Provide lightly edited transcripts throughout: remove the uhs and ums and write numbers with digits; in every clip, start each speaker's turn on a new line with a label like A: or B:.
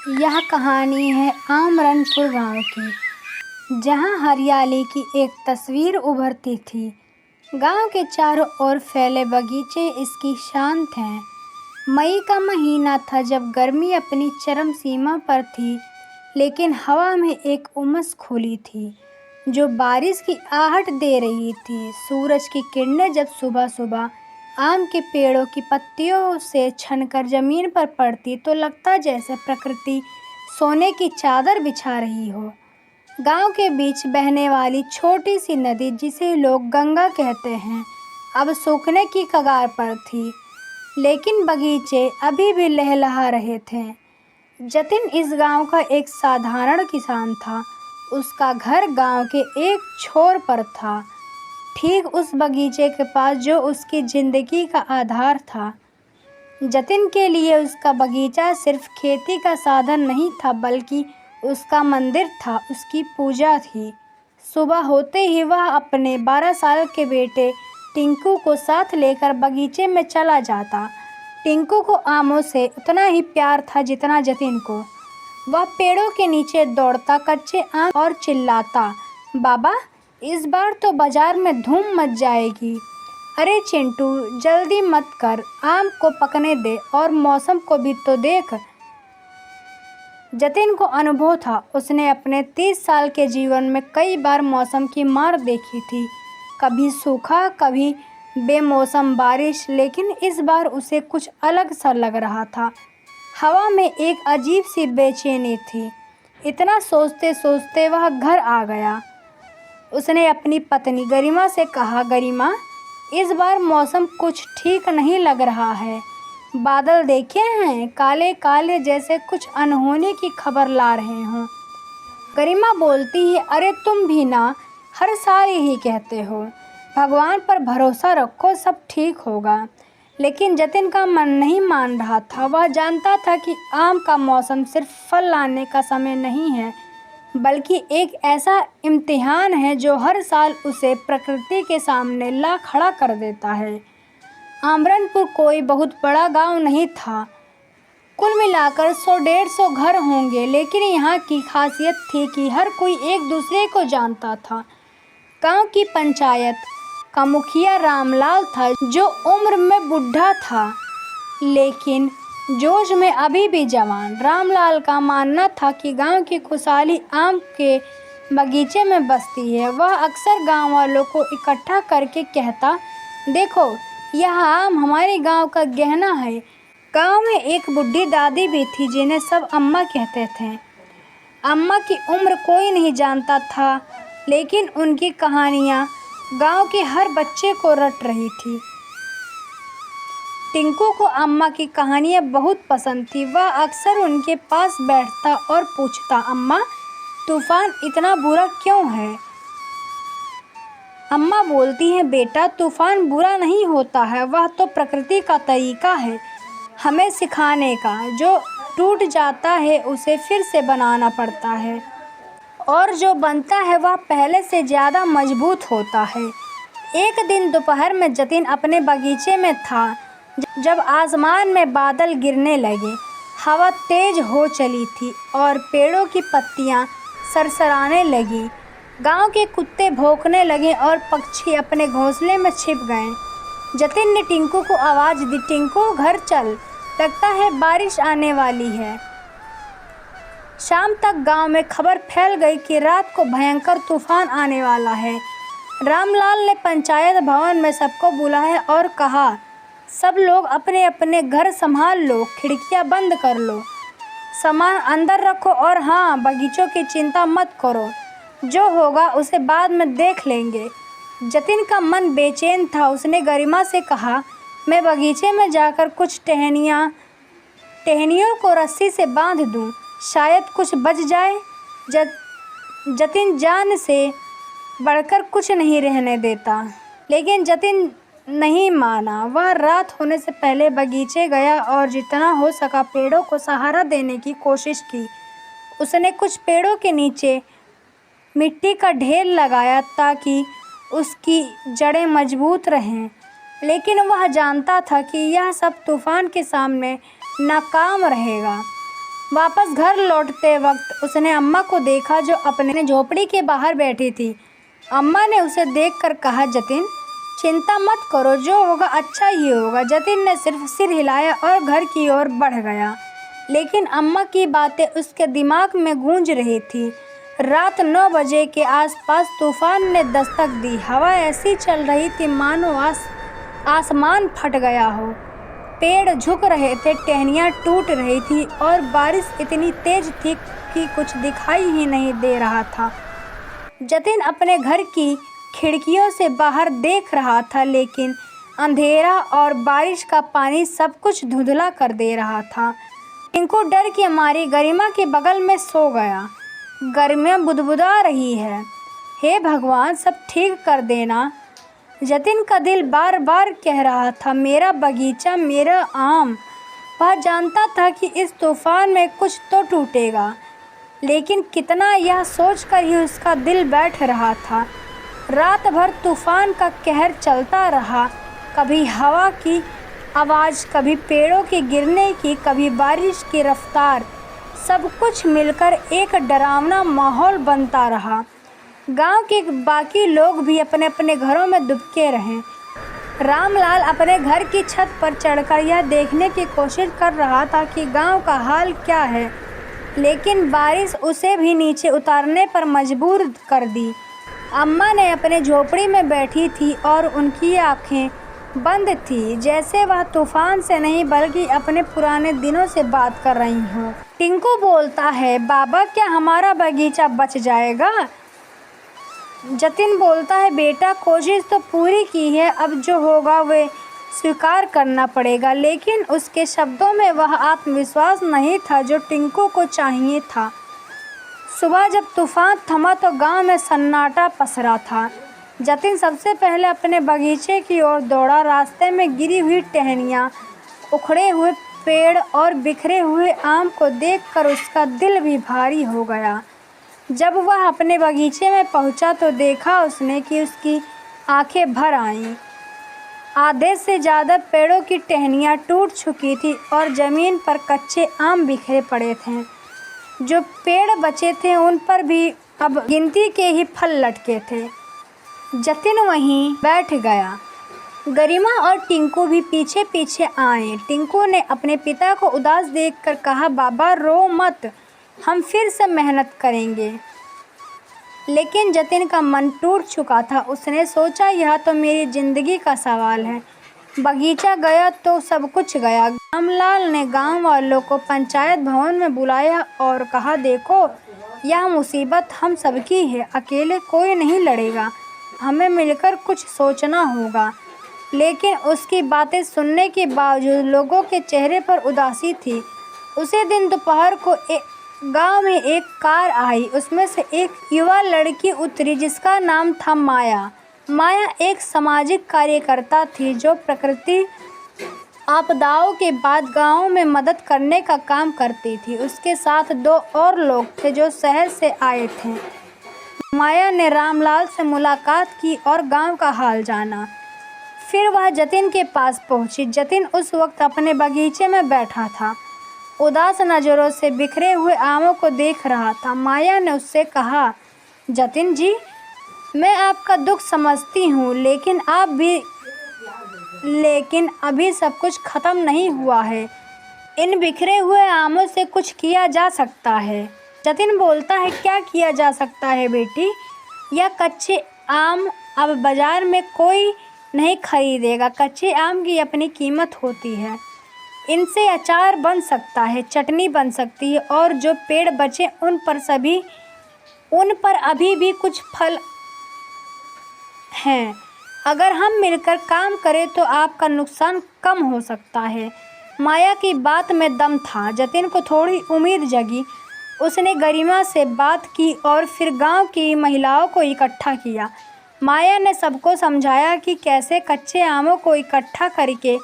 A: यह कहानी है आमरनपुर गांव की, जहां हरियाली की एक तस्वीर उभरती थी। गांव के चारों ओर फैले बगीचे इसकी शान थे। मई का महीना था जब गर्मी अपनी चरम सीमा पर थी, लेकिन हवा में एक उमस घुली थी जो बारिश की आहट दे रही थी। सूरज की किरणें जब सुबह सुबह आम के पेड़ों की पत्तियों से छनकर जमीन पर पड़ती तो लगता जैसे प्रकृति सोने की चादर बिछा रही हो। गांव के बीच बहने वाली छोटी सी नदी, जिसे लोग गंगा कहते हैं, अब सूखने की कगार पर थी, लेकिन बगीचे अभी भी लहलहा रहे थे। जतिन इस गांव का एक साधारण किसान था। उसका घर गांव के एक छोर पर था, ठीक उस बगीचे के पास जो उसकी जिंदगी का आधार था। जतिन के लिए उसका बगीचा सिर्फ खेती का साधन नहीं था, बल्कि उसका मंदिर था, उसकी पूजा थी। सुबह होते ही वह अपने 12 साल के बेटे टिंकू को साथ लेकर बगीचे में चला जाता। टिंकू को आमों से उतना ही प्यार था जितना जतिन को। वह पेड़ों के नीचे दौड़ता कच्चे आम और चिल्लाता, बाबा, इस बार तो बाजार में धूम मच जाएगी। अरे चिंटू, जल्दी मत कर, आम को पकने दे और मौसम को भी तो देख। जतिन को अनुभव था। उसने अपने 30 साल के जीवन में कई बार मौसम की मार देखी थी, कभी सूखा, कभी बेमौसम बारिश, लेकिन इस बार उसे कुछ अलग सा लग रहा था। हवा में एक अजीब सी बेचैनी थी। इतना सोचते सोचते वह घर आ गया। उसने अपनी पत्नी गरिमा से कहा, गरिमा, इस बार मौसम कुछ ठीक नहीं लग रहा है। बादल देखे हैं, काले काले, जैसे कुछ अनहोनी की खबर ला रहे हों। गरिमा बोलती है, अरे तुम भी ना हर साल यही कहते हो। भगवान पर भरोसा रखो, सब ठीक होगा। लेकिन जतिन का मन नहीं मान रहा था। वह जानता था कि आम का मौसम सिर्फ फल लाने का समय नहीं है, बल्कि एक ऐसा इम्तिहान है जो हर साल उसे प्रकृति के सामने ला खड़ा कर देता है। आमरनपुर कोई बहुत बड़ा गांव नहीं था। कुल मिलाकर 100-150 घर होंगे, लेकिन यहाँ की खासियत थी कि हर कोई एक दूसरे को जानता था। गांव की पंचायत का मुखिया रामलाल था, जो उम्र में बुढ़ा था, लेकिन जोश में अभी भी जवान। रामलाल का मानना था कि गांव की खुशहाली आम के बगीचे में बसती है। वह अक्सर गांव वालों को इकट्ठा करके कहता, देखो, यह आम हमारे गांव का गहना है। गांव में एक बुढ़ी दादी भी थी, जिन्हें सब अम्मा कहते थे। अम्मा की उम्र कोई नहीं जानता था, लेकिन उनकी कहानियाँ गांव के हर बच्चे को रट रही थी। टिंकू को अम्मा की कहानियाँ बहुत पसंद थी। वह अक्सर उनके पास बैठता और पूछता, अम्मा, तूफान इतना बुरा क्यों है? अम्मा बोलती हैं, बेटा, तूफान बुरा नहीं होता है, वह तो प्रकृति का तरीका है हमें सिखाने का। जो टूट जाता है उसे फिर से बनाना पड़ता है, और जो बनता है वह पहले से ज़्यादा मजबूत होता है। एक दिन दोपहर में जतिन अपने बगीचे में था जब आसमान में बादल गिरने लगे। हवा तेज हो चली थी और पेड़ों की पत्तियां सरसराने लगी। गांव के कुत्ते भौंकने लगे और पक्षी अपने घोंसले में छिप गए। जतिन ने टिंकू को आवाज़ दी, टिंकू, घर चल, लगता है बारिश आने वाली है। शाम तक गांव में खबर फैल गई कि रात को भयंकर तूफान आने वाला है। रामलाल ने पंचायत भवन में सबको बुलाया और कहा, सब लोग अपने अपने घर संभाल लो, खिड़कियां बंद कर लो, सामान अंदर रखो, और हाँ, बगीचों की चिंता मत करो, जो होगा उसे बाद में देख लेंगे। जतिन का मन बेचैन था। उसने गरिमा से कहा, मैं बगीचे में जाकर कुछ टहनियों को रस्सी से बांध दूं, शायद कुछ बच जाए। जतिन जान से बढ़कर कुछ नहीं रहने देता, लेकिन जतिन नहीं माना। वह रात होने से पहले बगीचे गया और जितना हो सका पेड़ों को सहारा देने की कोशिश की। उसने कुछ पेड़ों के नीचे मिट्टी का ढेर लगाया ताकि उसकी जड़ें मजबूत रहें, लेकिन वह जानता था कि यह सब तूफान के सामने नाकाम रहेगा। वापस घर लौटते वक्त उसने अम्मा को देखा जो अपने झोपड़ी के बाहर बैठी थी। अम्मा ने उसे देखकर कहा, जतिन चिंता मत करो, जो होगा अच्छा ही होगा। जतिन ने सिर्फ सिर हिलाया और घर की ओर बढ़ गया, लेकिन अम्मा की बातें उसके दिमाग में गूंज रही थी। रात 9 बजे के आसपास तूफान ने दस्तक दी। हवा ऐसी चल रही थी मानो आसमान फट गया हो। पेड़ झुक रहे थे, टहनियाँ टूट रही थी और बारिश इतनी तेज थी कि कुछ दिखाई ही नहीं दे रहा था। जतिन अपने घर की खिड़कियों से बाहर देख रहा था, लेकिन अंधेरा और बारिश का पानी सब कुछ धुंधला कर दे रहा था। टिंकू डर के मारी गरिमा के बगल में सो गया। गरिमा बुदबुदा रही है, हे भगवान सब ठीक कर देना। जतिन का दिल बार बार कह रहा था, मेरा बगीचा, मेरा आम। वह जानता था कि इस तूफान में कुछ तो टूटेगा, लेकिन कितना, यह सोचकर ही उसका दिल बैठ रहा था। रात भर तूफान का कहर चलता रहा, कभी हवा की आवाज़, कभी पेड़ों के गिरने की, कभी बारिश की रफ्तार। सब कुछ मिलकर एक डरावना माहौल बनता रहा। गांव के बाकी लोग भी अपने अपने घरों में दुबके रहे। रामलाल अपने घर की छत पर चढ़कर यह देखने की कोशिश कर रहा था कि गांव का हाल क्या है, लेकिन बारिश उसे भी नीचे उतारने पर मजबूर कर दी। अम्मा ने अपने झोपड़ी में बैठी थी और उनकी आंखें बंद थी, जैसे वह तूफान से नहीं बल्कि अपने पुराने दिनों से बात कर रही हो। टिंकू बोलता है, बाबा क्या हमारा बगीचा बच जाएगा? जतिन बोलता है, बेटा कोशिश तो पूरी की है, अब जो होगा वे स्वीकार करना पड़ेगा। लेकिन उसके शब्दों में वह आत्मविश्वास नहीं था जो टिंकू को चाहिए था। सुबह जब तूफान थमा तो गांव में सन्नाटा पसरा था। जतिन सबसे पहले अपने बगीचे की ओर दौड़ा। रास्ते में गिरी हुई टहनियाँ, उखड़े हुए पेड़ और बिखरे हुए आम को देखकर उसका दिल भी भारी हो गया। जब वह अपने बगीचे में पहुंचा तो देखा उसने कि उसकी आंखें भर आईं। आधे से ज़्यादा पेड़ों की टहनियाँ टूट चुकी थी और ज़मीन पर कच्चे आम बिखरे पड़े थे। जो पेड़ बचे थे उन पर भी अब गिनती के ही फल लटके थे। जतिन वहीं बैठ गया। गरिमा और टिंकू भी पीछे पीछे आए। टिंकू ने अपने पिता को उदास देखकर कहा, बाबा रो मत, हम फिर से मेहनत करेंगे। लेकिन जतिन का मन टूट चुका था। उसने सोचा, यह तो मेरी ज़िंदगी का सवाल है। बगीचा गया तो सब कुछ गया। रामलाल ने गांव वालों को पंचायत भवन में बुलाया और कहा, देखो यह मुसीबत हम सबकी है, अकेले कोई नहीं लड़ेगा, हमें मिलकर कुछ सोचना होगा। लेकिन उसकी बातें सुनने के बावजूद लोगों के चेहरे पर उदासी थी। उसी दिन दोपहर को गांव में एक कार आई। उसमें से एक युवा लड़की उतरी जिसका नाम था माया। माया एक सामाजिक कार्यकर्ता थी जो प्रकृति आपदाओं के बाद गांव में मदद करने का काम करती थी। उसके साथ 2 और लोग थे जो शहर से आए थे। माया ने रामलाल से मुलाकात की और गांव का हाल जाना। फिर वह जतिन के पास पहुंची। जतिन उस वक्त अपने बगीचे में बैठा था, उदास नज़रों से बिखरे हुए आमों को देख रहा था। माया ने उससे कहा, जतिन जी, मैं आपका दुख समझती हूँ, लेकिन अभी सब कुछ ख़त्म नहीं हुआ है। इन बिखरे हुए आमों से कुछ किया जा सकता है। जतिन बोलता है, क्या किया जा सकता है बेटी? यह कच्चे आम अब बाज़ार में कोई नहीं खरीदेगा। कच्चे आम की अपनी कीमत होती है। इनसे अचार बन सकता है, चटनी बन सकती है, और जो पेड़ बचे उन पर अभी भी कुछ फल हैं। अगर हम मिलकर काम करें तो आपका नुकसान कम हो सकता है। माया की बात में दम था। जतिन को थोड़ी उम्मीद जगी। उसने गरिमा से बात की और फिर गांव की महिलाओं को इकट्ठा किया। माया ने सबको समझाया कि कैसे कच्चे आमों को इकट्ठा करके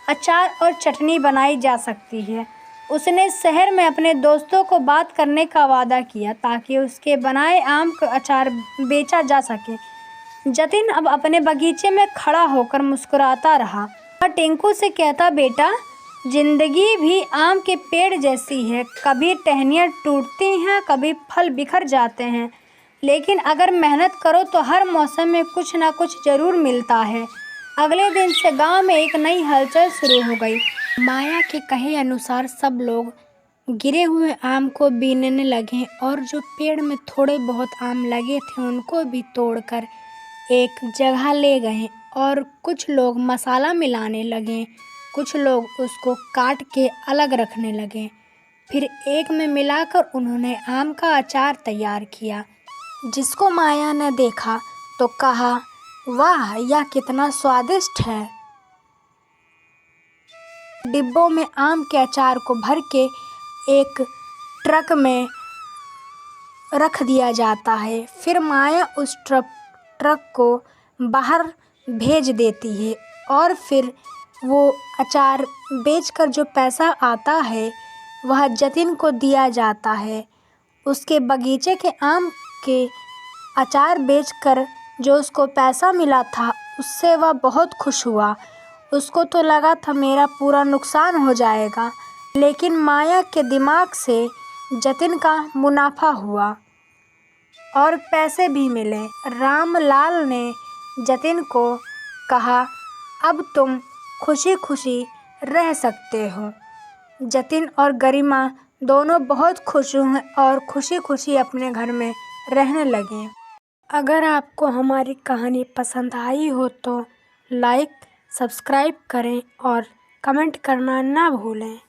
A: अचार और चटनी बनाई जा सकती है। उसने शहर में अपने दोस्तों को बात करने का वादा किया ताकि उसके बनाए आम का अचार बेचा जा सके। जतिन अब अपने बगीचे में खड़ा होकर मुस्कुराता रहा और टिंकू से कहता, बेटा जिंदगी भी आम के पेड़ जैसी है, कभी टहनियाँ टूटती हैं, कभी फल बिखर जाते हैं, लेकिन अगर मेहनत करो तो हर मौसम में कुछ ना कुछ ज़रूर मिलता है। अगले दिन से गांव में एक नई हलचल शुरू हो गई। माया के कहे अनुसार सब लोग गिरे हुए आम को बीनने लगे और जो पेड़ में थोड़े बहुत आम लगे थे उनको भी तोड़कर एक जगह ले गए और कुछ लोग मसाला मिलाने लगे, कुछ लोग उसको काट के अलग रखने लगे। फिर एक में मिलाकर उन्होंने आम का अचार तैयार किया, जिसको माया ने देखा तो कहा, वाह, यह कितना स्वादिष्ट है। डिब्बों में आम के अचार को भर के एक ट्रक में रख दिया जाता है। फिर माया उस ट्रक को बाहर भेज देती है और फिर वो अचार बेचकर जो पैसा आता है वह जतिन को दिया जाता है। उसके बगीचे के आम के अचार बेचकर जो उसको पैसा मिला था उससे वह बहुत खुश हुआ। उसको तो लगा था मेरा पूरा नुकसान हो जाएगा, लेकिन माया के दिमाग से जतिन का मुनाफा हुआ और पैसे भी मिले। रामलाल ने जतिन को कहा, अब तुम खुशी खुशी रह सकते हो। जतिन और गरिमा दोनों बहुत खुश हुए और खुशी खुशी अपने घर में रहने लगे। अगर आपको हमारी कहानी पसंद आई हो तो लाइक, सब्सक्राइब करें और कमेंट करना ना भूलें।